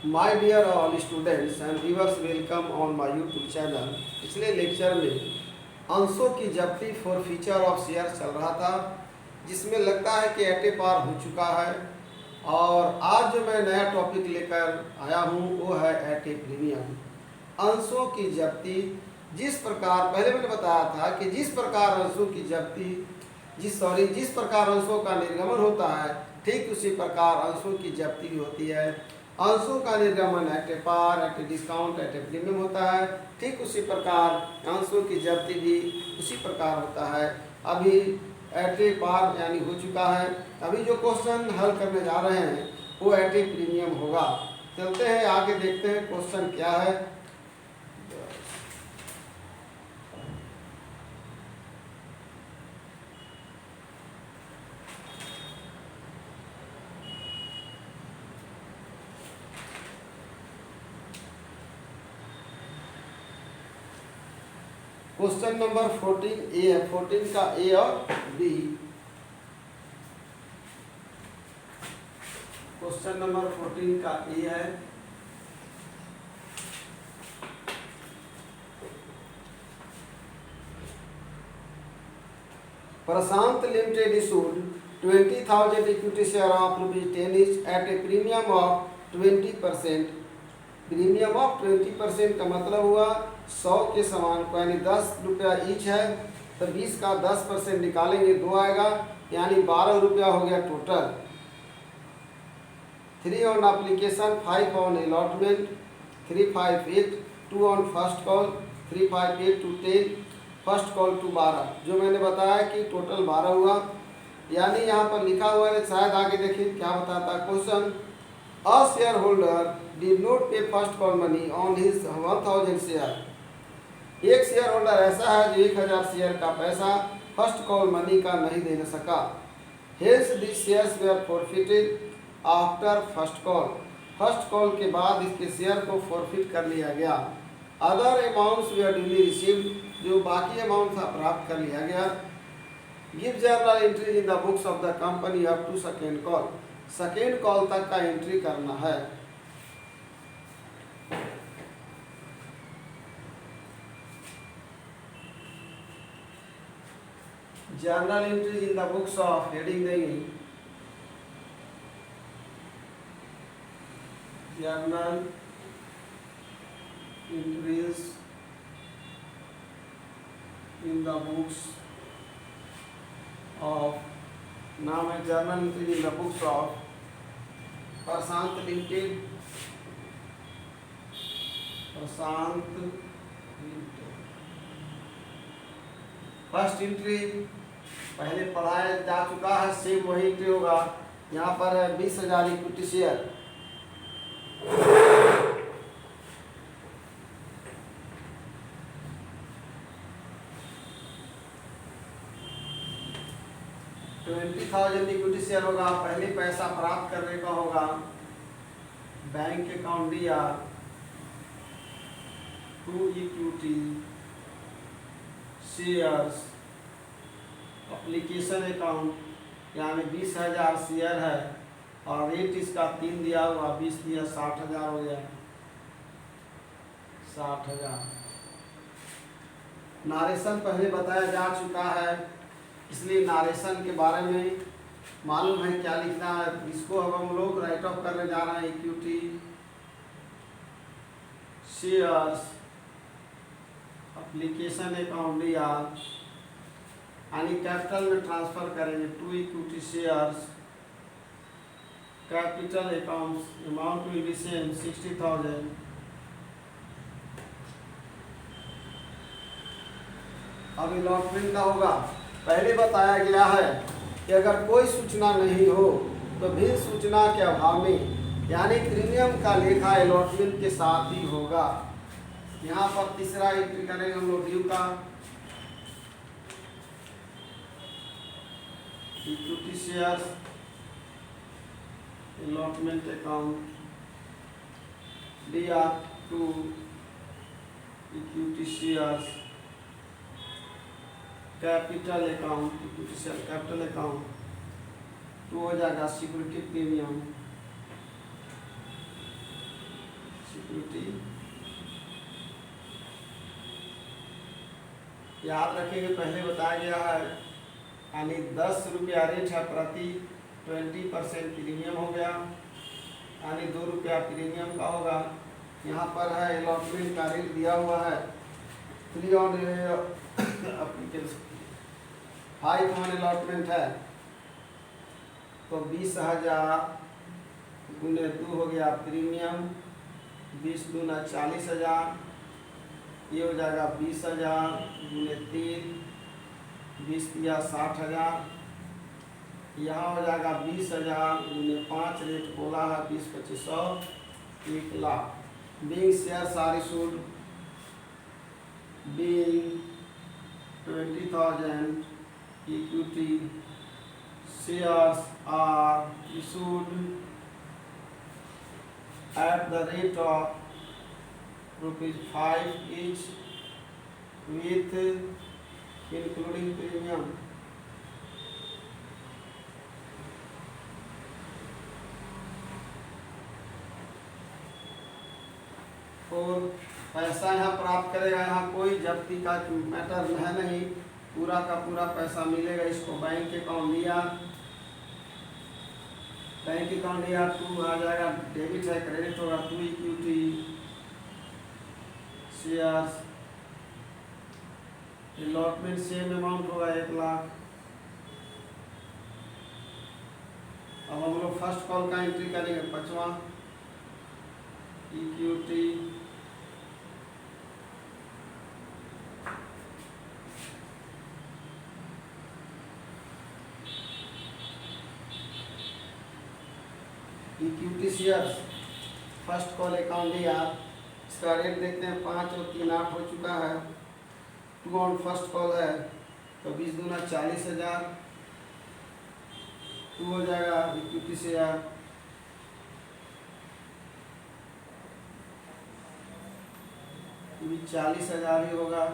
My dear all students and viewers, welcome on my YouTube channel. पिछले lecture में अंशों की जब्ती फॉर फीचर ऑफ शेयर चल रहा था, जिसमें लगता है कि 80 पार हो चुका है। और आज जो मैं नया टॉपिक लेकर आया हूँ वो है 80 प्रीमियम। अंशों की जब्ती जिस प्रकार पहले मैंने बताया था कि जिस प्रकार अंशों की जब्ती जिस प्रकार अंशों का निर्गमन होता है, ठीक उसी प्रकार अंशों की जब्ती होती है। अंशों का निर्गमन at a par, at a discount, at a premium होता है। ठीक उसी प्रकार अंशों की जब्ती भी उसी प्रकार होता है। अभी एट ए पार यानी हो चुका है। अभी जो क्वेश्चन हल करने जा रहे हैं वो एट ए प्रीमियम होगा। चलते हैं आगे, देखते हैं क्वेश्चन क्या है। क्वेश्चन नंबर 14 ए है। 14 का ए और बी। क्वेश्चन नंबर 14 का ए है। Prashant limited issued 20,000 equity share of ₹10 each at a premium of 20%। Premium of 20% का मतलब हुआ 100 के समान को, यानी 10 रुपया ईच है तो 20 का 10% निकालेंगे 2 आएगा, यानी 12 रुपया हो गया total. 3 on application, 5 on allotment, 358, 2 on first call, 358 to 10, first call to 12। जो मैंने बताया कि टोटल 12 हुआ, यानी यहाँ पर लिखा हुआ है, शायद आगे देखिए क्या बताता है question. A share holder did not pay first call money on his 1000 share. एक शेयर होल्डर ऐसा है जो 1000 शेयर का पैसा फर्स्ट कॉल मनी का नहीं दे सका। Hence this shares were forfeited after first call. First call के बाद इसके शेयर को फॉरफिट कर लिया गया। Other amounts were duly received, जो बाकी अमाउंट था प्राप्त कर लिया गया। Give journal entry in the books of the company up to second call. Second call तक का एंट्री करना है। Journal entry in the books of, heading देंगे journal entries in the books of, नाम है journal entry in the books of Prashant limited. Prashant limited. First entry पहले पढ़ाया जा चुका है, सेम वही एंट्री होगा। यहाँ पर है 20,000 इक्विटी शेयर। इक्विटी शेयर होगा, पहले पैसा प्राप्त करने का होगा। बैंक अकाउंट दिया, to equity shares, application account, यानी 20,000 शेयर है और रेट इसका 3 दिया हुआ, 20 दिया 60,000 हो गया, 60,000। नारेशन पहले बताया जा चुका है, इसलिए नारेशन के बारे में मालूम है क्या लिखना है। इसको अब हम लोग राइट ऑफ करने जा रहे हैं। इक्विटी शेयर्स, एप्लीकेशन अकाउंट दिया, यानी कैपिटल में ट्रांसफर करेंगे। To equity shares, capital accounts, amount will be same 60,000। अब अलॉटमेंट का होगा। पहले बताया गया है कि अगर कोई सूचना नहीं हो तो भी सूचना के अभाव में, यानी प्रीमियम का लेखा अलॉटमेंट के साथ ही होगा। यहाँ पर तीसरा एंट्री करेंगे हम लोग ड्यू का। इक्विटी शेयर्स, अलॉटमेंट अकाउंट दिया, to equity shares, capital account, equity share capital account, तो हो जाएगा सिक्योरिटी प्रीमियम। इक्विटी याद रखेंगे, पहले बताया गया है, यानी 10 रुपया रेट है प्रति 20% प्रीमियम हो गया, यानी 2 रुपया प्रीमियम का होगा। यहाँ पर है अलॉटमेंट का रेट दिया हुआ है 3 ऑन एप्लीकेशन 5 ऑन अलॉटमेंट है, तो 20,000 गुने 2 हो गया प्रीमियम, 20 दूना 40,000, ये हो जाएगा 20,000 गुने 3, 20 दिया 60,000, यहाँ हो जाएगा 20,000 गुने 5, रेट बोला है 20, 25, 100, 1 lakh. Being shares are issued, being 20,000 equity shares are issued at the rate of ₹5 each with including premium. और पैसा यहाँ प्राप्त करेगा, यहाँ कोई जब्ती का मैटर है नहीं, पूरा का पूरा पैसा मिलेगा इसको। बैंक अकाउंट लिया, बैंक अकाउंट लिया, 2 आ जाएगा, डेबिट है, क्रेडिट होगा 2 equity shares, allotment same amount होगा 1 लाख। अब हम लोग फर्स्ट कॉल का एंट्री करेंगे, 5वां equity equity shares first call account लिया, इसका रेट देखते हैं 5 और 3 8 हो चुका है, 2 ऑन फर्स्ट कॉल है, तो 20 दूना 40,000, 2 हो जाएगा इक्विटी शेयर, भी 40,000 ही होगा।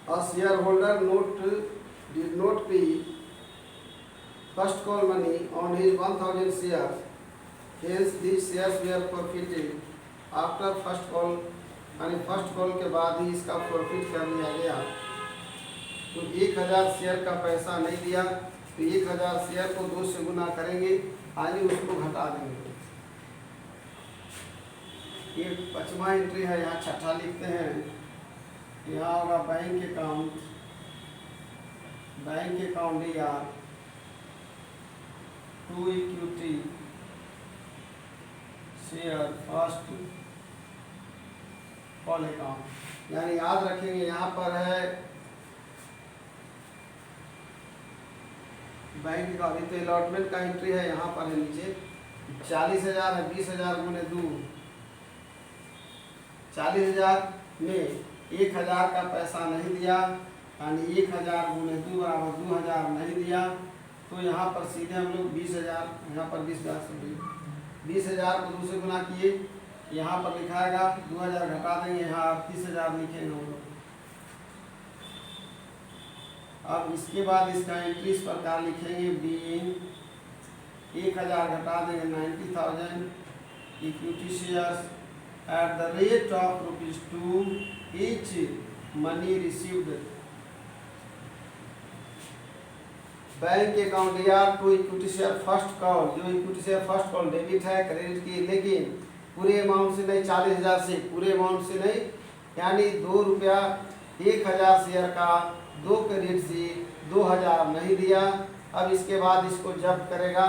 A shareholder did not pay first call money on his 1,000 shares, hence these shares were forfeited after first call, यानी फर्स्ट कॉल के बाद ही इसका प्रॉफिट कर लिया गया। तो 1,000 शेयर का पैसा नहीं दिया, तो 1,000 शेयर को 2 से गुना करेंगे, यानी उसको घटा देंगे। ये 5वां एंट्री है, यहाँ 6ठा लिखते हैं, यहाँ होगा बैंक अकाउंट, बैंक अकाउंट लिया, 2 equity share first call account, यानी याद रखेंगे यहाँ पर है बैंक का, अभी तो अलॉटमेंट का एंट्री है, यहाँ पर है नीचे 40,000 है, 20,000 गुने 2, 40,000 में 1,000 का पैसा नहीं दिया, यानी 1,000 गुने 2 बराबर 2,000 नहीं दिया, तो यहाँ पर सीधे हम लोग 20,000, यहाँ पर 20,000 को 2 से गुना किए, यहाँ पर लिखाएगा 2,000 घटा देंगे, यहाँ 38,000 लिखेंगे हम लोग। अब इसके बाद इसका एंट्री इस प्रकार लिखेंगे, बीइंग 1,000 घटा देंगे 90,000 equity shares at the rate of ₹2 each money received। Bank account लिया, 2 इक्विटी शेयर फर्स्ट कॉल, जो equity share first call debit है, क्रेडिट की, लेकिन पूरे अमाउंट से नहीं, 40,000 से, पूरे अमाउंट से नहीं, यानी 2 रुपया 1,000 शेयर का 2 के रेट से 2,000 नहीं दिया। अब इसके बाद इसको जब्त करेगा,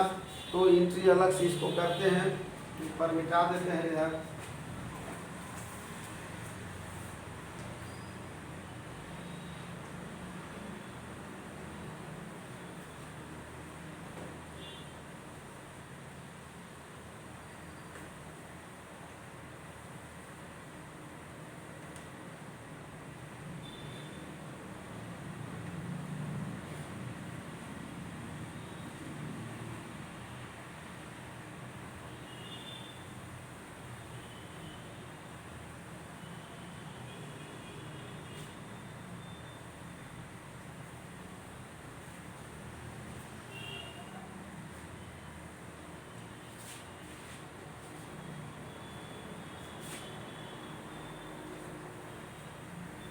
तो एंट्री अलग से इसको करते हैं, ऊपर मिटा देते हैं इधर।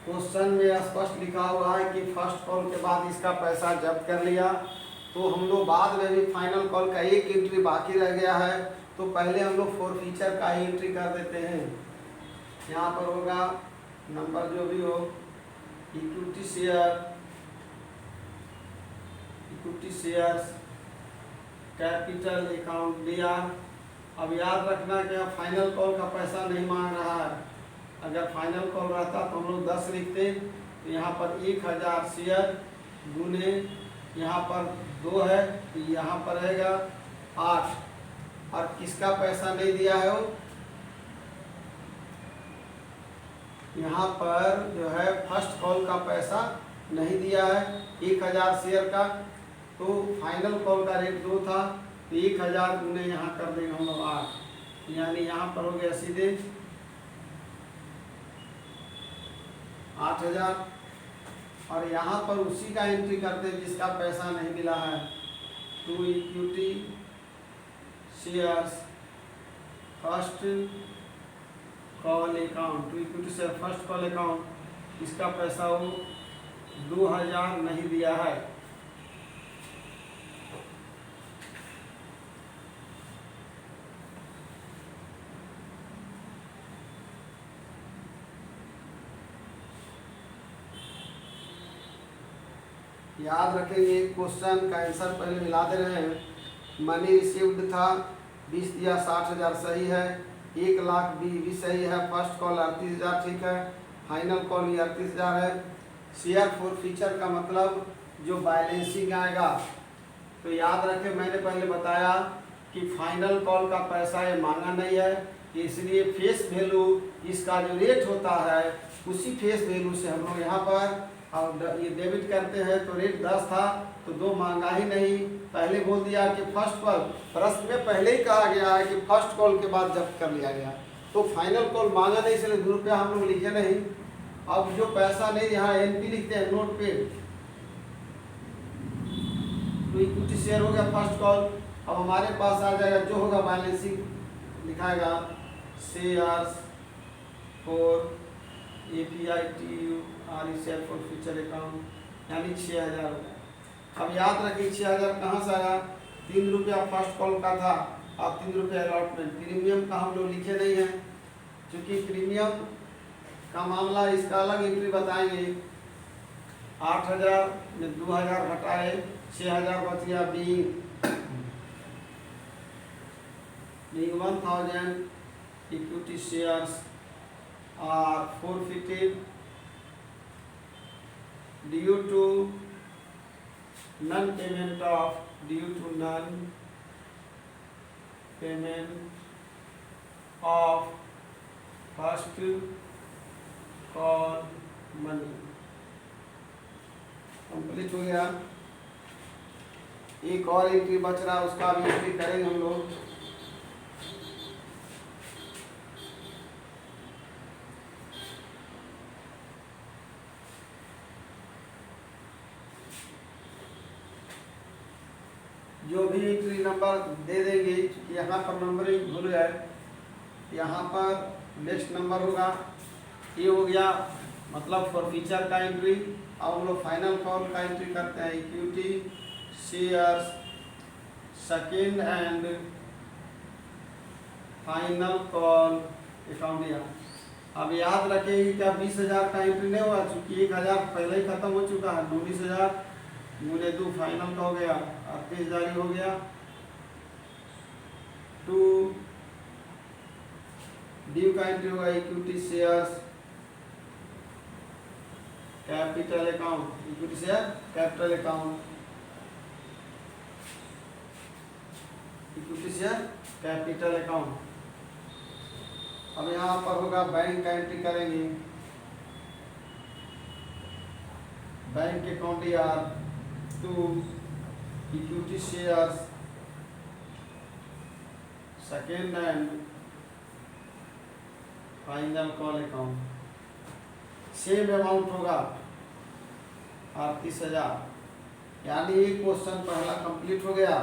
क्वेश्चन में स्पष्ट लिखा हुआ है कि फर्स्ट कॉल के बाद इसका पैसा जब्त कर लिया, तो हम लोग बाद में भी फाइनल कॉल का एक एंट्री बाकी रह गया है, तो पहले हम लोग फॉरफीचर का ही एंट्री कर देते हैं। यहाँ पर होगा नंबर जो भी हो, इक्विटी शेयर्स कैपिटल अकाउंट दिया। अब याद रखना कि फाइनल कॉल का पैसा नहीं मांग रहा है। अगर फाइनल कॉल रहता तो हम लोग 10 लिखते, तो यहाँ पर 1000 शेयर गुने यहाँ पर 2 है, तो यहाँ पर रहेगा 8। और किसका पैसा नहीं दिया है वो, यहाँ पर जो है फर्स्ट कॉल का पैसा नहीं दिया है 1000 शेयर का, तो फाइनल कॉल का रेट 2 था, तो 1000 गुने यहाँ कर देंगे हम लोग 8, यानी यहाँ पर हो गया सीधे 8000। और यहाँ पर उसी का एंट्री करते हैं जिसका पैसा नहीं मिला है, to equity shares first call account, to equity share first call account, इसका पैसा वो 2000 नहीं दिया है। याद रखेंगे क्वेश्चन का आंसर पहले मिला दे रहे हैं। मनी रिसीव्ड था 20 दिया, 60,000 सही है, 1 लाख भी सही है, फर्स्ट कॉल 38,000 ठीक है, फाइनल कॉल भी 38,000 है। शेयर फॉर फीचर का मतलब जो बैलेंसिंग आएगा, तो याद रखें मैंने पहले बताया कि फाइनल कॉल का पैसा ये मांगा नहीं है, इसलिए फेस वैल्यू इसका जो रेट होता है उसी फेस वैल्यू से हम लोग यहाँ पर और ये डेबिट करते हैं। तो रेट 10 था तो 2 मांगा ही नहीं, पहले बोल दिया कि फर्स्ट कॉल, प्रश्न में पहले ही कहा गया है कि फर्स्ट कॉल के बाद जब्त कर लिया गया, तो फाइनल कॉल मांगा नहीं, इसलिए 2 रुपया हम लोग लिखे नहीं। अब जो पैसा नहीं, यहाँ एनपी लिखते हैं, नोट पे, तो इक्विटी शेयर हो गया फर्स्ट कॉल। अब हमारे पास आ जाएगा जो होगा बैलेंसिंग, लिखाएगा shares for share for future account, यानी 6000 हो गया। अब याद रखिए 6000 कहाँ से आया, 3 रुपया फर्स्ट कॉल का था, अब 3 रुपया अलॉटमेंट। प्रीमियम का हम लोग लिखे नहीं है, क्योंकि प्रीमियम का मामला इसका अलग एंट्री बताएंगे। 8000 में 2000 घटाए, 6000 बच गया, being 1000 equity shares are forfeited due to non-payment of first call money। Complete हो गया। एक और एंट्री बच रहा, उसका भी एंट्री करेंगे हम लोग। जो भी एंट्री नंबर दे देंगे, यहाँ पर नंबरिंग भूल गए, यहाँ पर नेक्स्ट नंबर होगा, ये हो गया मतलब फॉर फीचर का एंट्री। अब हम लोग फाइनल कॉल का एंट्री करते हैं, equity shares second and final call account. अब याद रखें क्या 20,000 का एंट्री नहीं हुआ, चूँकि 1000 पहले ही खत्म हो चुका है, 19,000 गुने 2 फाइनल का हो गया, 38,000 हो गया। 2 ड्यू का एंट्री होगा, equity shares capital account, equity share capital account, equity share capital account. अब यहाँ पर होगा बैंक का एंट्री करेंगे, बैंक अकाउंट यार, to equity shares second and final call account. Same amount होगा 38,000, यानी ये क्वेश्चन पहला कंप्लीट हो गया।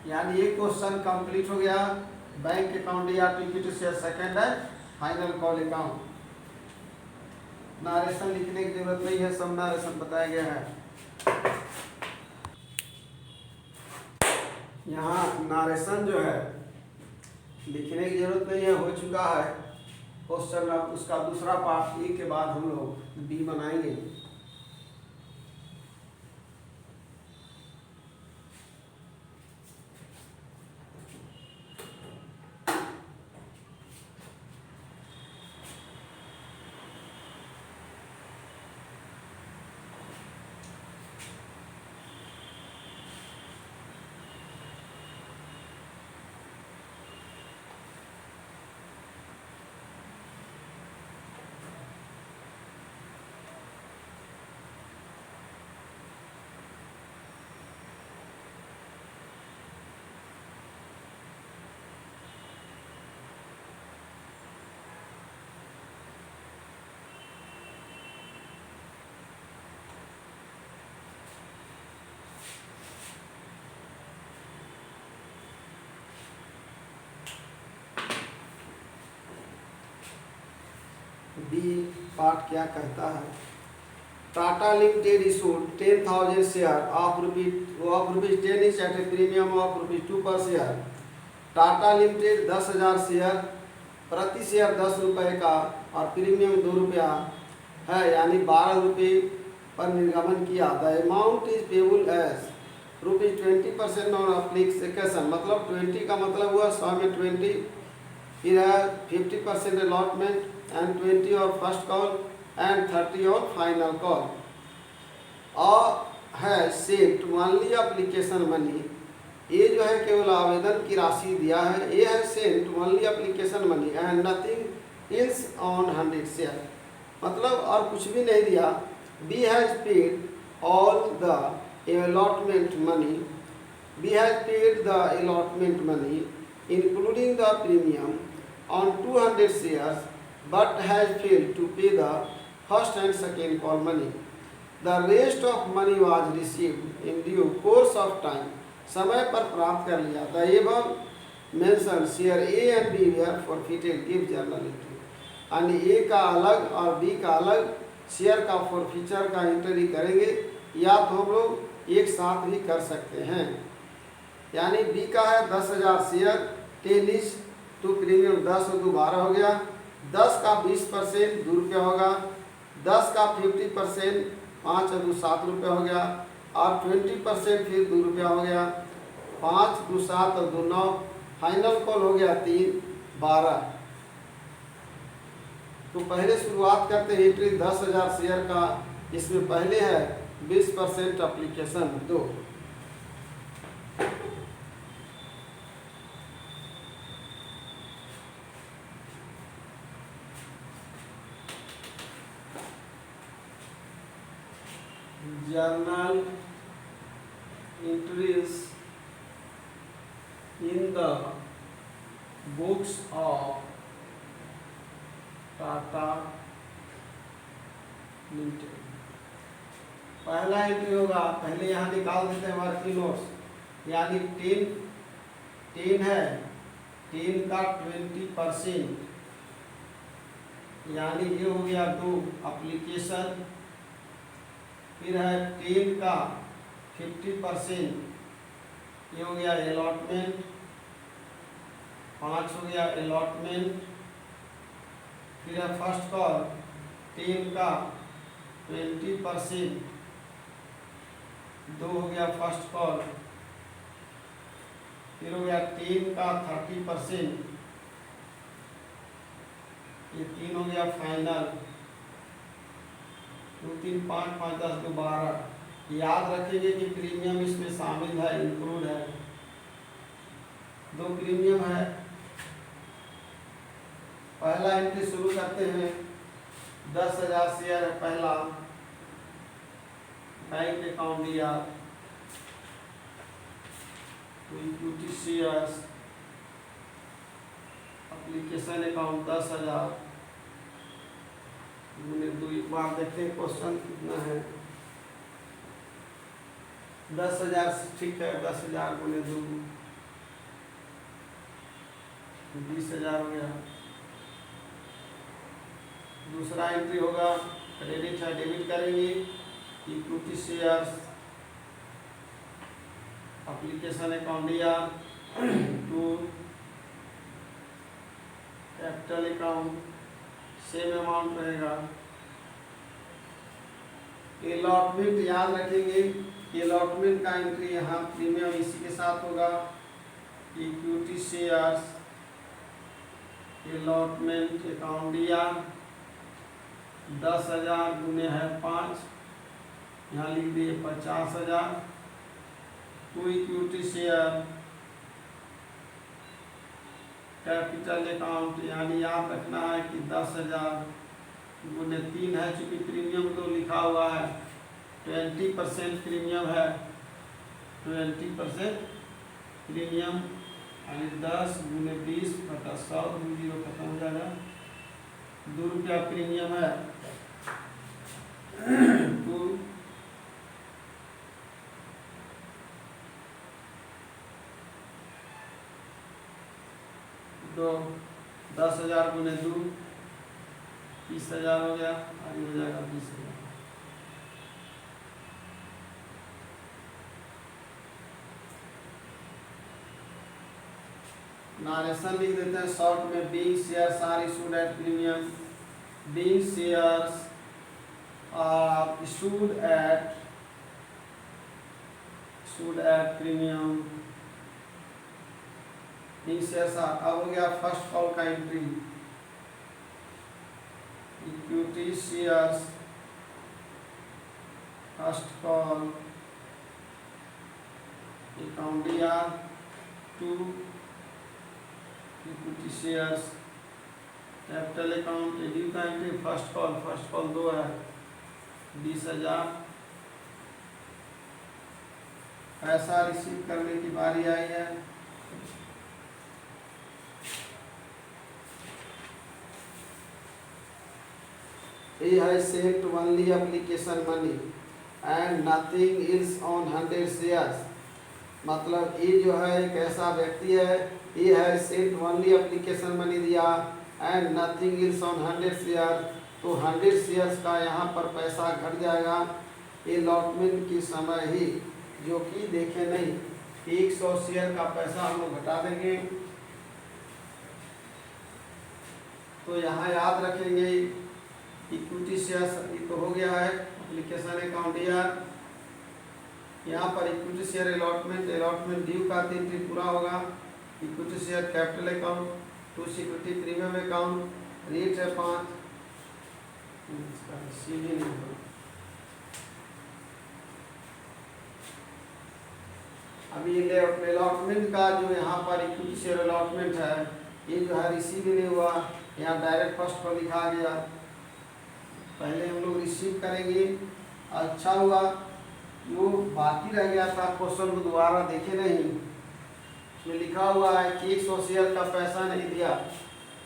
यानी ये क्वेश्चन कंप्लीट हो गया। बैंक अकाउंट या इक्विटी शेयर सेकंड है फाइनल कॉल अकाउंट। नारेशन लिखने की जरूरत नहीं है, सब नारेशन बताया गया है। यहाँ नारेशन जो है लिखने की जरूरत नहीं है, हो चुका है क्वेश्चन। अब उसका दूसरा पार्ट ए के बाद हम लोग बी बनाएंगे। बी पार्ट क्या कहता है? Tata limited issued 10,000 share of rupees 10 each at a premium of ₹2 per share. Tata limited 10,000 share, प्रति शेयर 10 रुपये का और प्रीमियम 2 रुपया है, यानी 12 रुपये पर निर्गमन किया। The amount is payable as ₹20% on application. मतलब 20 का मतलब हुआ 100 में 20, फिर है 50% अलॉटमेंट and 20 और फर्स्ट कॉल एंड 30 और फाइनल कॉल। और है सेट ओनली एप्लीकेशन मनी, ये जो है केवल आवेदन की राशि दिया है। ये है sent only application money and nothing else on 100 share, मतलब और कुछ भी नहीं दिया। B has paid all the allotment money, B has paid the allotment money including the premium on 200 shares but has failed to pay the first and second call money. The rest of money was received in due course of time. समय पर प्राप्त कर लिया। The above mentioned share A and B were forfeited. Give journal entry. यानी A का अलग और B का अलग शेयर का forfeiture का एंट्री करेंगे, या तो हम लोग एक साथ भी कर सकते हैं। यानी B का है 10,000 शेयर, 10 इच तो प्रीमियम 10 और 2 12 हो गया। 10 का 20% 2 रुपया होगा। 10 का 50% 5 और 2 7 रुपया हो गया, और 20% फिर 2 रुपया हो गया। 5 2 7 और 2 9, फाइनल कॉल हो गया 3 12। तो पहले शुरुआत करते हैं एंट्री 10,000 शेयर का। इसमें पहले है 20% application 2। journal entries in the books of Tata limited. पहला एंट्री होगा, पहले यहाँ निकाल देते हैं वर्किंग नोट्स। यानी 10 है, 10 का 20%, यानी ये हो गया 2 एप्लीकेशन। फिर है 10 का 50%, ये हो गया अलॉटमेंट। 5 हो गया अलॉटमेंट। फिर है फर्स्ट कॉल 10 का 20%, 2 हो गया फर्स्ट कॉल। फिर हो गया 10 का 30%, ये 3 हो गया फाइनल। 2 3 5 5 10 2 12। याद रखेंगे कि प्रीमियम इसमें शामिल है, इंक्लूड है। 2 प्रीमियम है। पहला एंट्री शुरू करते हैं। 10,000 शेयर है पहला, बैंक अकाउंट दिया, तो इक्विटी शेयर्स, एप्लीकेशन अकाउंट 10,000 गुने 2। एक बार देखते हैं क्वेश्चन कितना है। 10,000 ठीक है, 10,000 गुने 2 20,000 हो गया। दूसरा एंट्री होगा क्रेडिट है, डेबिट करेंगे इक्विटी शेयर्स एप्लीकेशन अकाउंट दिया to capital account, same amount रहेगा। अलॉटमेंट याद रखेंगे, अलॉटमेंट का एंट्री यहाँ प्रीमियम इसी के साथ होगा। इक्विटी शेयर्स अलॉटमेंट अकाउंट दिया 10,000 गुने है 5, यहाँ लिख दिए 50,000। To equity share capital account, यानी याद रखना है कि 10,000 गुने 3 है, चूंकि प्रीमियम तो लिखा हुआ है 20% प्रीमियम है, 20% प्रीमियम यानी 10 गुने 20 बटा 100, 0 खत्म हो जाएगा, 2 रुपया प्रीमियम है। तो 10,000 गुने 2 30,000 हो गया, आगे हो जाएगा 20,000। नारेशन लिख देते हैं शॉर्ट में, being shares are issued at premium, being shares are issued at premium, being shares are. अब हो गया फर्स्ट कॉल का entry, equity shares first call account दिया to equity shares capital account, due का एंट्री फर्स्ट कॉल 2 है 20,000। पैसा receive करने की बारी आई है। ये है sent only application money and nothing is on 100 shares, मतलब ये जो है एक ऐसा व्यक्ति है, ये है सेंट ओनली एप्लीकेशन मनी दिया and nothing is on 100 share, तो 100 शेयर्स का यहाँ पर पैसा घट जाएगा अलॉटमेंट के समय ही, जो कि देखे नहीं 100 शेयर का पैसा हम लोग घटा देंगे। तो यहाँ याद रखेंगे इक्विटी शेयर्स, ये तो हो गया है एप्लीकेशन अकाउंट ईयर। यहाँ पर इक्विटी शेयर अलॉटमेंट ड्यू का एंट्री पूरा होगा। Equity share capital account to security premium account, rate है 5, अभी अलॉटमेंट का जो यहाँ पर इक्विटी शेयर अलॉटमेंट है, ये जो है रिसीव नहीं हुआ, यहाँ डायरेक्ट फर्स्ट पर लिखा गया, पहले हम लोग रिसीव करेंगे। अच्छा हुआ जो बाकी रह गया था क्वेश्चन को दोबारा देखे नहीं, इसमें लिखा हुआ है कि 100 शेयर का पैसा नहीं दिया,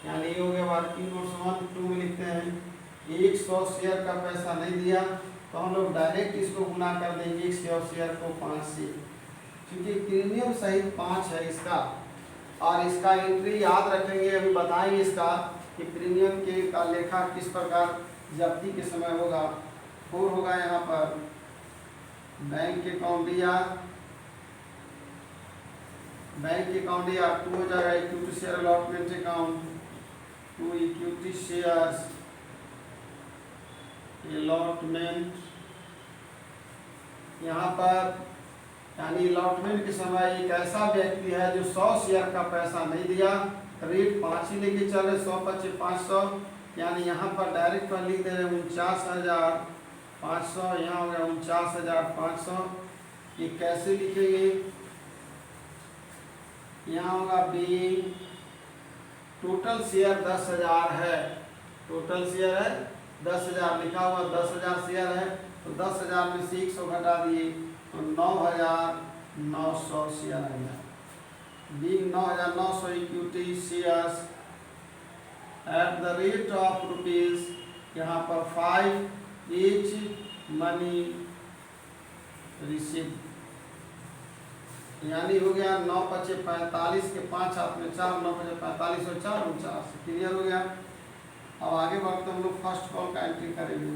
यानी ये हो गया वर्किंग नोट्स 1 2 में लिखते हैं 100 शेयर का पैसा नहीं दिया, तो हम लोग डायरेक्ट इसको गुना कर देंगे 100 शेयर को 5 से, क्योंकि प्रीमियम सहित 5 है इसका, और इसका एंट्री याद रखेंगे, अभी बताएंगे इसका कि प्रीमियम के का लेखा किस प्रकार जब्ती के समय होगा। 4 होगा यहाँ पर बैंक अकाउंट दिया, 2 हो जाएगा equity share allotment account, 2 equity shares allotment, यहाँ पर यानी अलॉटमेंट के समय एक ऐसा व्यक्ति है जो 100 शेयर का पैसा नहीं दिया, रेट 5 ही लेके चले, 100 × 500, यानी यहाँ पर डायरेक्ट पर लिख दे रहे 49,500, यहाँ हो गया 49,500। ये कैसे लिखेंगे, यहाँ होगा बीइंग टोटल शेयर 10,000 है, टोटल शेयर है 10,000 लिखा हुआ, 10,000 शेयर है, तो 10,000 में से 100 घटा दिए तो 9,900 शेयर आ गया। Being 9,900 equity shares at the rate of rupees, यहाँ पर 5 ईच मनी रिसीव, यानी हो गया 9 पचे 45 के 5 हाथ में 4, 9 पचे 45 और 4 49। क्लियर हो गया। अब आगे बढ़ते हम लोग फर्स्ट कॉल का एंट्री करेंगे।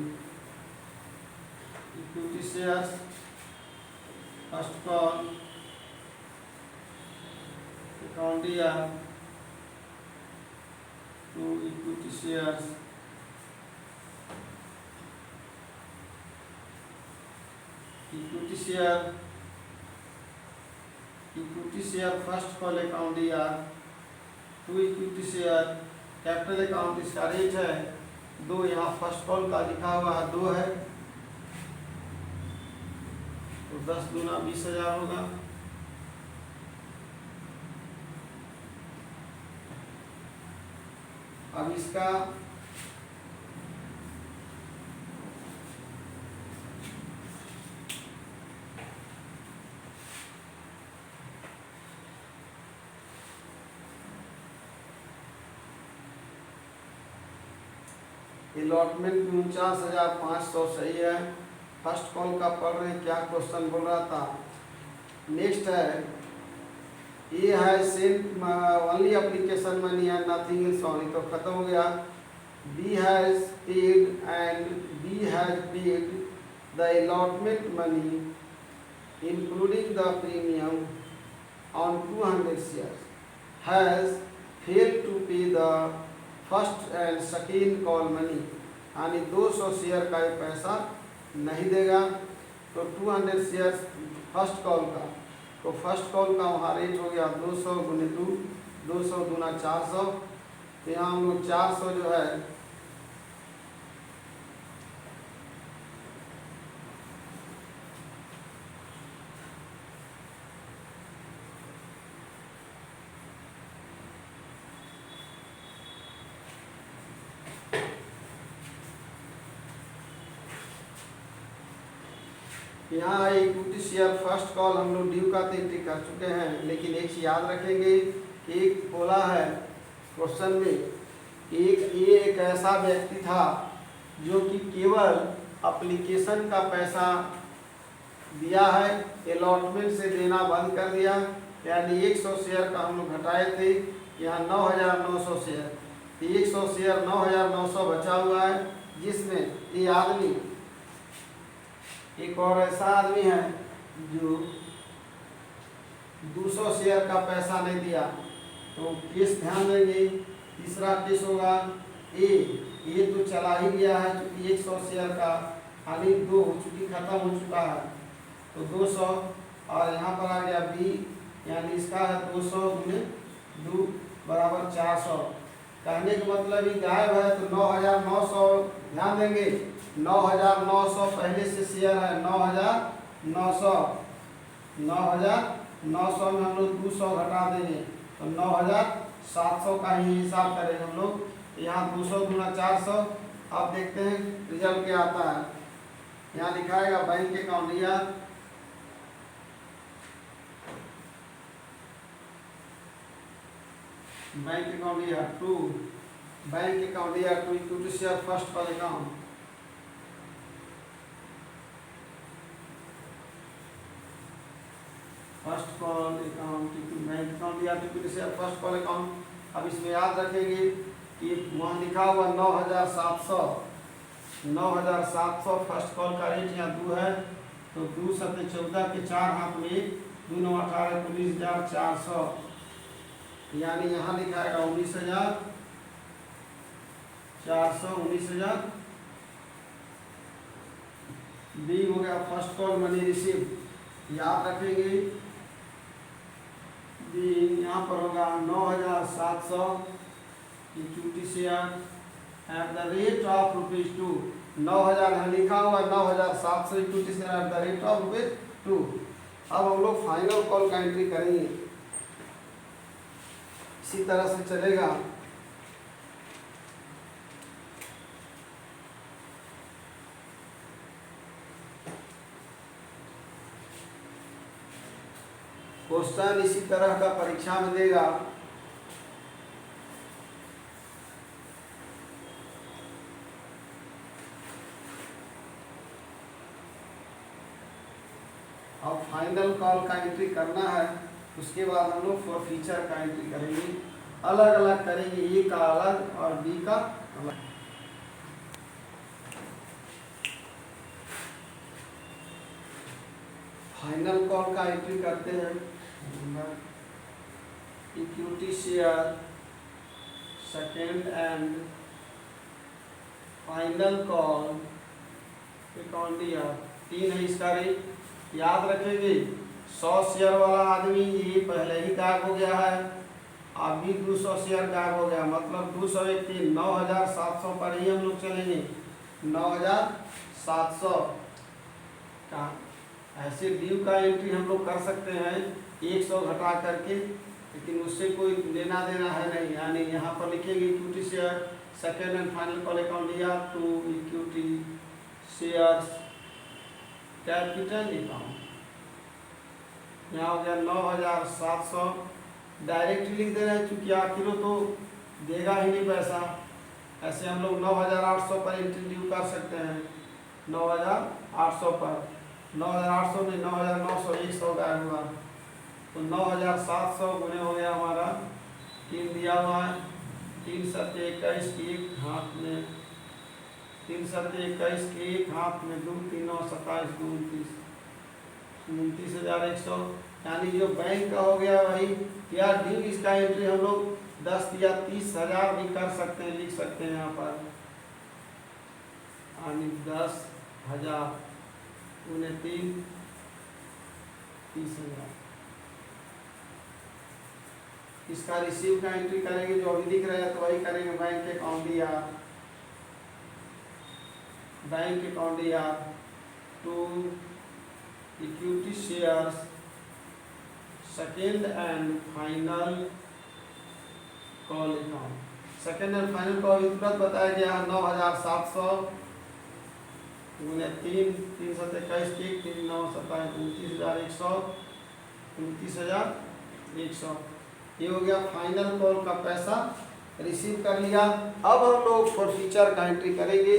Equity shares first call account year to equity shares equity share first call account year to equity share capital account. इसका रेट है 2। यहाँ फर्स्ट कॉल का लिखा हुआ है 2 है, तो 10 दूना 20,000 होगा। अब इसका अलॉटमेंट 49,500 सही है। फर्स्ट कॉल का पढ़ रहे हैं क्या क्वेश्चन बोल रहा था। नेक्स्ट है ये है sent only application money and nothing is on, तो खत्म हो गया। B has paid and B has paid the allotment money including the premium on 200 shares has failed to pay the first and second call money, यानी 200 share का ये पैसा नहीं देगा। तो 200 शेयर्स फर्स्ट कॉल का, तो फर्स्ट कॉल का वहाँ रेट हो गया 200 गुने 2, 200 दूना 400। तो यहाँ हम लोग 400 जो है यहाँ इक्विटी शेयर फर्स्ट कॉल हम लोग ड्यू का तो एंट्री कर चुके हैं, लेकिन एक चीज याद रखेंगे। एक बोला है क्वेश्चन में, एक ऐसा व्यक्ति था जो कि केवल एप्लीकेशन का पैसा दिया है, अलॉटमेंट से देना बंद कर दिया। यानी 100 शेयर का हम लोग घटाए थे, यहाँ 9,900 शेयर, 100 शेयर 9,900 बचा हुआ है, जिसमें ये आदमी एक और ऐसा आदमी है जो 200 शेयर का पैसा नहीं दिया। तो केस ध्यान देंगे, तीसरा केस होगा ये तो चला ही गया है, क्योंकि 100 शेयर का हानि 2 हो चुकी, खत्म हो चुका है, तो 200। और यहाँ पर आ गया बी, यानी इसका है 200 गुने 2 बराबर 400। कहने का मतलब ही गायब है, तो 9,900 ध्यान देंगे, 9,900 पहले से शेयर है 9,900, 9,900 में हम लोग 200 घटा देंगे, तो 9,700 का ही हिसाब करेंगे हम लोग। यहाँ 200 गुना 400। अब देखते हैं रिजल्ट क्या आता है। यहाँ लिखाएगा bank account year to equity share first call account. First call account bank account या equity share first call account. अब इसमें याद रखेंगे कि वहाँ लिखा हुआ 9,700 फर्स्ट कॉल का रेट यहाँ 2 है, तो 2 सत्ते 14 के 4 हाथ में 2 9 18 19,400, यानी यहाँ लिखाएगा 19,400, 19,000। बी हो गया फर्स्ट कॉल मनी रिसीव। याद रखेंगे बी यहाँ पर होगा 9,700 equity share at the rate of ₹2। 9,000 यहाँ लिखा हुआ 9,700 equity share at the rate of ₹2। अब हम लोग फाइनल कॉल का एंट्री करेंगे, इसी तरह से चलेगा। क्वेश्चन इसी तरह का परीक्षा में देगा। अब फाइनल कॉल का एंट्री करना है, उसके बाद हम लोग फॉर फ्यूचर का एंट्री करेंगे, अलग अलग करेंगे, ए का अलग और बी का अलग। फाइनल कॉल का एंट्री करते हैं, equity share second and final call account year 3 है इसका रेट। याद रखेंगे 100 शेयर वाला आदमी ये पहले ही गायब हो गया है, अभी 200 शेयर गायब हो गया, मतलब 200 एक 3 9700 पर ही हम लोग चलेंगे, 9700 का। ऐसे ड्यू का एंट्री हम लोग कर सकते हैं 100 घटा करके, लेकिन उससे कोई लेना देना है नहीं। यानी यहाँ पर लिखेंगे equity share second and final call account year to equity shares capital account, यहाँ हो गया 9700। डायरेक्ट लिख दे रहे हैं क्योंकि आखिर तो देगा ही नहीं पैसा। ऐसे हम लोग 9800 पर एंट्री ड्यू कर सकते हैं, 9800 पर, 9800 नहीं 9900, 100 गायब हुआ तो 9700 गुने हो गया हमारा 3 दिया हुआ है, 3 7 21 की एक हाथ में, 3 7 21 की एक हाथ में 2 3 9 27 2 29,100। यानी जो बैंक का हो गया वही, या ड्यू इसका एंट्री हम लोग 10 या 30,000 भी कर सकते हैं, लिख सकते हैं यहाँ पर, यानी 10,000 गुने 3 30,000। इसका रिसीव का एंट्री करेंगे, जो अभी दिख रहा है तो वही करेंगे, बैंक अकाउंट या बैंक अकाउंट या to equity shares second and final call account. Second and final call तुरंत बताया गया है 9700 गुने 3 3 7 21 की 3 9 27 29,100, 29,100। ये हो गया फाइनल कॉल का पैसा रिसीव कर लिया। अब हम लोग फॉर फ्यूचर का एंट्री करेंगे।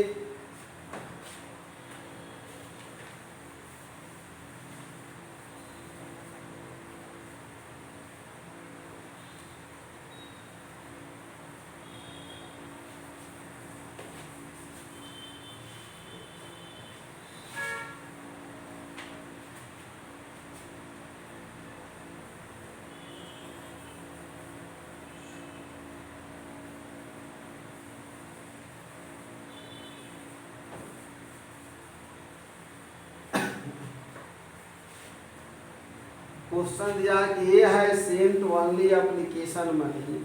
क्वेश्चन दिया है कि ये है सेंट ओनली एप्लीकेशन मनी,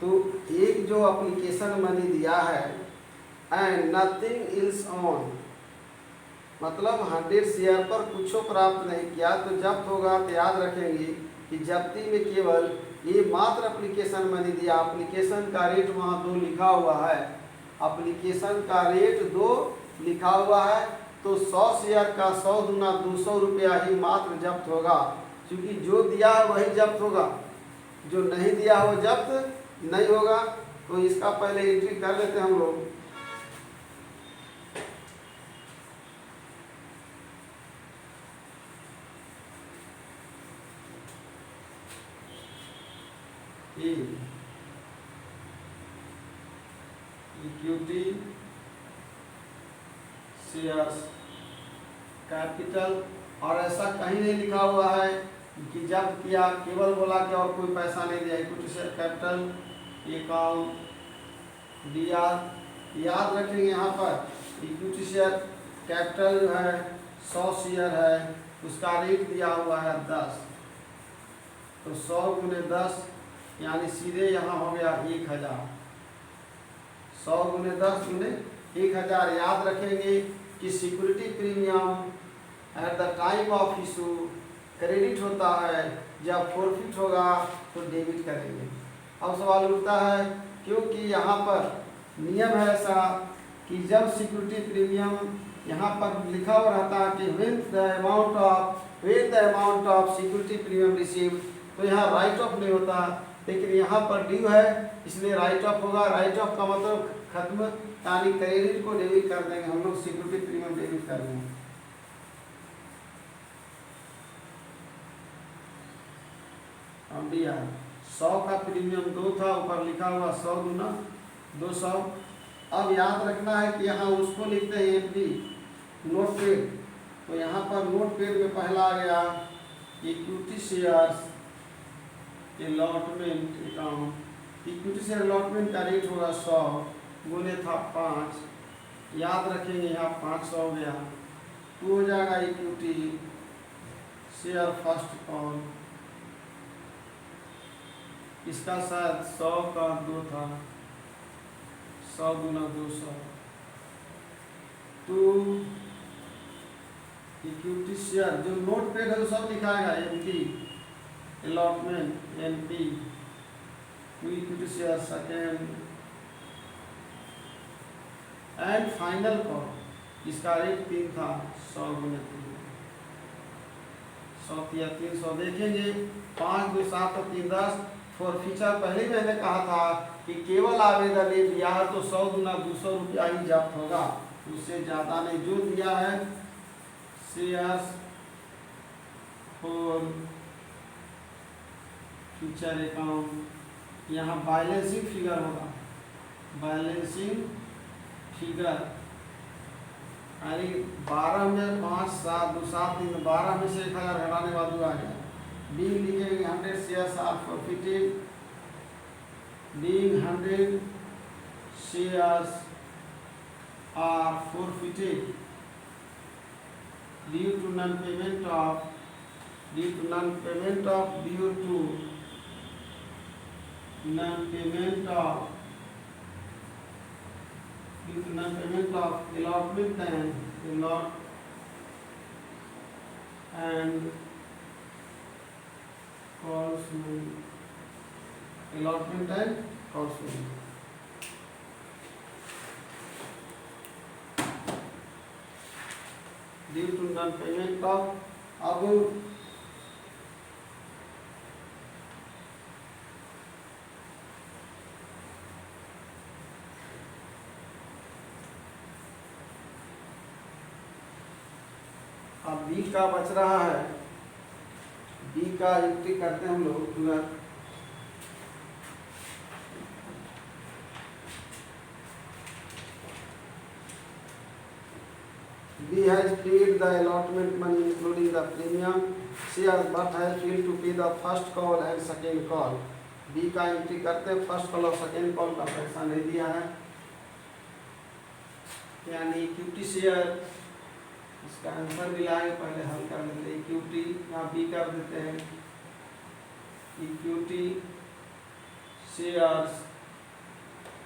तो एक जो एप्लीकेशन मनी दिया है एंड नथिंग इल्स ऑन, मतलब 100 शेयर पर कुछ प्राप्त नहीं किया तो जब्त होगा। तो याद रखेंगे कि जब्ती में केवल ये मात्र एप्लीकेशन मनी दिया, एप्लीकेशन का रेट वहाँ 2 लिखा हुआ है, एप्लीकेशन का रेट 2 लिखा हुआ है, तो 100 शेयर का 100 दूना 200 रुपया ही मात्र जब्त होगा, क्योंकि जो दिया है वही जब्त होगा, जो नहीं दिया हो जब्त नहीं होगा। तो इसका पहले एंट्री कर लेते हैं हम लोग। इक्विटी शेयर्स कैपिटल, और ऐसा कहीं नहीं लिखा हुआ है कि जब किया, केवल बोला कि और कोई पैसा नहीं दिया। इक्विटी शेयर कैपिटल अकाउंट दिया, याद रखेंगे यहाँ पर इक्विटी शेयर कैपिटल जो है 100 शेयर है, उसका रेट दिया हुआ है 10, तो 100 गुने 10 यानी सीधे यहाँ हो गया 1000, 100 गुने 10 गुने 1000। याद रखेंगे कि security premium at the time of issue credit होता है, जब फॉरफिट होगा तो डेबिट करेंगे। अब सवाल उठता है, क्योंकि यहाँ पर नियम है ऐसा कि जब सिक्योरिटी प्रीमियम यहाँ पर लिखा हुआ रहता है कि when the amount of security premium receive, तो यहाँ राइट ऑफ नहीं होता, लेकिन यहाँ पर ड्यू है इसलिए राइट ऑफ होगा। राइट ऑफ का मतलब खत्म, यानी क्रेडिट को डेबिट कर देंगे हम लोग, सिक्योरिटी प्रीमियम डेबिट कर देंगे। D R. 100 का प्रीमियम 2 था, ऊपर लिखा हुआ 100 गुना 200। अब याद रखना है कि यहाँ उसको लिखते हैं एफ डी, नोट पेड। तो यहाँ पर नोट पेड में पहला आ गया equity shares allotment account. Equity share allotment का रेट होगा 100 गुने था 5, याद रखेंगे यहाँ 500 हो गया। तो हो जाएगा इक्विटी शेयर फर्स्ट कॉल, इसका शायद 100 का 2 था, 100 गुना 200। तो इक्विटी शेयर जो नोट पेड है तो सब लिखाएगा NP allotment NP, to equity share second and final call, इसका रेट 3 था, 100 गुने 3, 100 या 300 देखेंगे। 5 2 7 और 3 10। फॉर फीचर पहले ही मैंने कहा था कि केवल आवेदन ये दिया है तो 100 गुना 200 रुपया ही जब्त होगा, उससे ज़्यादा नहीं। जो दिया है शेयर्स फॉर फ्यूचर अकाउंट, यहाँ बैलेंसिंग फिगर होगा, बैलेंसिंग फिगर। यानी 12 में 5 7 2 7 3 12 में से 1000 घटाने बाद आ गया। बीइंग लिखेंगे 100 shares are forfeited, being 100 shares are forfeited due to non payment of due to non payment of due to non payment of due to non-payment of allotment and calls allotment and calls due to non-payment of। अब B का बच रहा है, B का entry करते हैं हम लोग तुरंत। B has paid the allotment money including the premium shares but has failed to pay the first call and second call। B का एंट्री करते हैं, फर्स्ट कॉल और सेकेंड कॉल का पैसा नहीं दिया है, यानी इक्विटी शेयर। इसका आंसर भी लाएंगे, पहले हल कर लेते हैं। इक्विटी यहाँ बी कर देते हैं, इक्विटी शेयर्स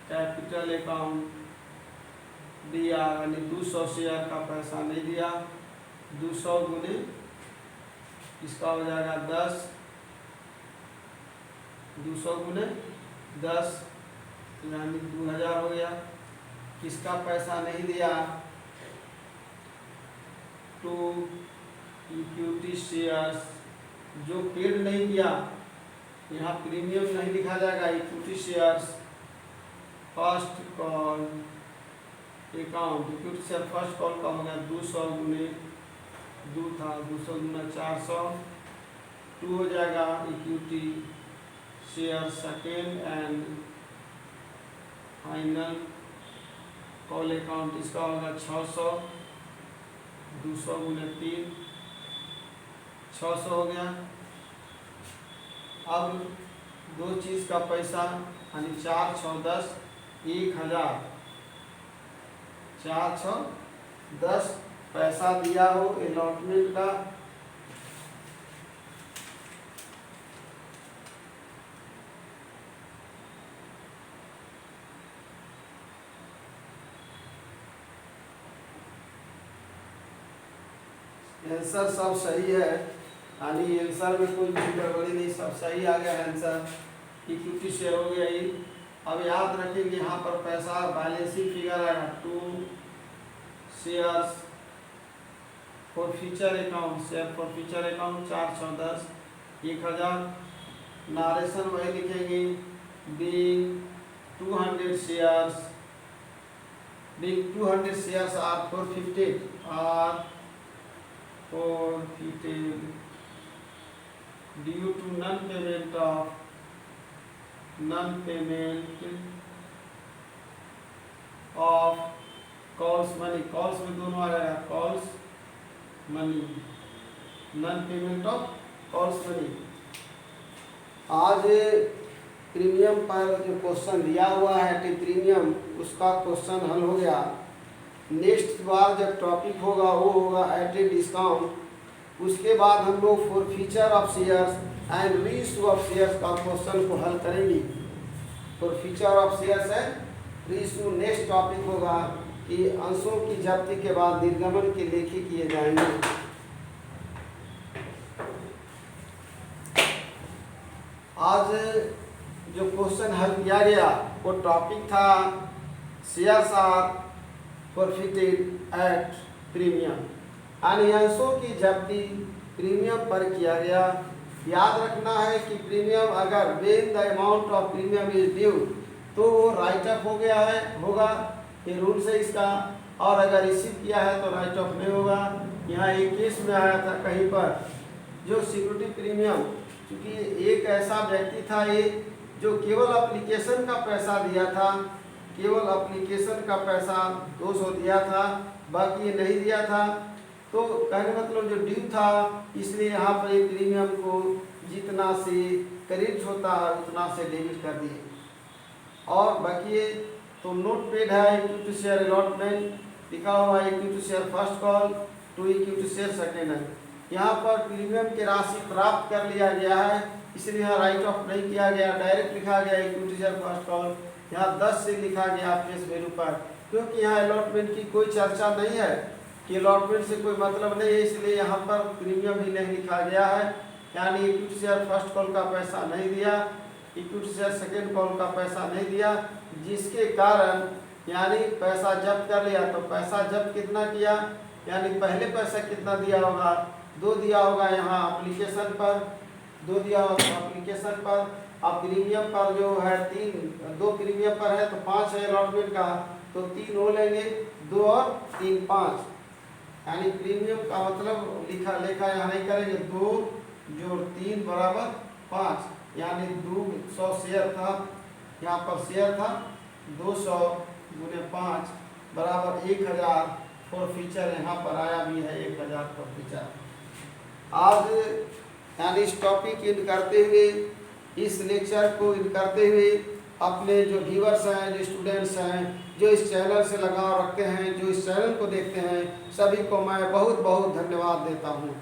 कैपिटल अकाउंट दिया, यानी 200 शेयर का पैसा नहीं दिया, 200 गुने इसका हो जाएगा 10, 200 गुने 10 यानी 2000 हो गया। किसका पैसा नहीं दिया, टू इक्विटी शेयर्स, जो पेड नहीं किया, यहाँ प्रीमियम नहीं लिखा जाएगा, equity shares first call account. Equity share first call का हो गया 200 गुने 2 था, 200 गुना 400, 2 हो जाएगा। Equity share second and final call account, इसका होगा 600, 200 गुने 3, 600 हो गया। अब दो चीज़ का पैसा यानी 4 6 10 1000, 4 6 10 पैसा दिया हो अलॉटमेंट का, आंसर सब सही है, यानी आंसर में कोई गड़बड़ी नहीं, सब सही आ गया आंसर। इक्विटी शेयर हो गया ये। अब याद रखेंगे यहाँ पर पैसा बैलेंसिंग फिगर आएगा 2 shares for future account, share for future account 4 6 10 1000। Narration वही लिखेंगे, being 200 shares, being 200 shares are forfeited due to non payment of calls money, calls में दोनों आ जाएगा, calls money, non payment of calls money. आज premium पर जो question दिया हुआ है टी प्रीमियम, उसका क्वेश्चन हल हो गया। नेक्स्ट बार जब टॉपिक होगा वो होगा एट ए डिस्काउंट। उसके बाद हम लोग for feature of shares and reissue of shares का क्वेश्चन को हल करेंगे। For feature of shares and reissue next topic होगा कि अंशों की जब्ती के बाद निर्गमन के लेखे किए जाएंगे। आज जो क्वेश्चन हल किया गया वो टॉपिक था shares are forfeited at premium, यानी अंशों की जब्ती प्रीमियम पर किया गया। याद रखना है कि प्रीमियम अगर when the amount of premium is due तो वो राइट ऑफ हो गया है, होगा, ये रूल्स है इसका। और अगर रिसीव किया है तो राइट ऑफ नहीं होगा। यहाँ एक केस में आया था कहीं पर जो सिक्योरिटी प्रीमियम, क्योंकि एक ऐसा व्यक्ति था ये जो केवल एप्लीकेशन का पैसा दिया था, केवल एप्लीकेशन का पैसा 200 दिया था, बाकी ये नहीं दिया था। तो कहने मतलब जो ड्यू था, इसलिए यहाँ पर एक प्रीमियम को जितना से क्रेडिट होता है उतना से डेबिट कर दिए। और बाकी ये तो नोट पेड है, इक्विटी शेयर अलॉटमेंट लिखा हुआ है, equity share first call to equity share second है। यहाँ पर प्रीमियम की राशि प्राप्त कर लिया गया है, इसलिए यहाँ राइट ऑफ नहीं किया गया, डायरेक्ट लिखा गया इक्विटी शेयर फर्स्ट कॉल। यहाँ 10 से लिखा गया फेस वैल्यू पर, क्योंकि यहाँ अलॉटमेंट की कोई चर्चा नहीं है कि अलॉटमेंट से कोई मतलब नहीं है, इसलिए यहाँ पर प्रीमियम ही नहीं लिखा गया है। यानी इक्विटी शेयर फर्स्ट कॉल का पैसा नहीं दिया, इक्विटी शेयर सेकेंड कॉल का पैसा नहीं दिया, जिसके कारण यानी पैसा जब्त कर लिया। तो पैसा जब्त कितना किया, यानी पहले पैसा कितना दिया होगा, 2 दिया होगा यहाँ एप्लीकेशन पर, 2 दिया होगा एप्लीकेशन पर। अब प्रीमियम पर जो है 2 प्रीमियम पर है तो 5 है अलॉटमेंट का, तो 3 हो लेंगे, 2 और 3 5, यानी प्रीमियम का मतलब लेखा यहाँ नहीं करेंगे, 2 जोड़ 3 बराबर 5, यानी 200 शेयर था, यहाँ पर शेयर था 200 गुने 5 बराबर 1000 फॉर फीचर, यहाँ पर आया भी है 1000 फॉर फीचर। आज यानी इस टॉपिक इन करते हुए, इस लेक्चर को इन करते हुए अपने जो व्यूअर्स हैं, जो स्टूडेंट्स हैं, जो इस चैनल से लगाव रखते हैं, जो इस चैनल को देखते हैं, सभी को मैं बहुत बहुत धन्यवाद देता हूँ।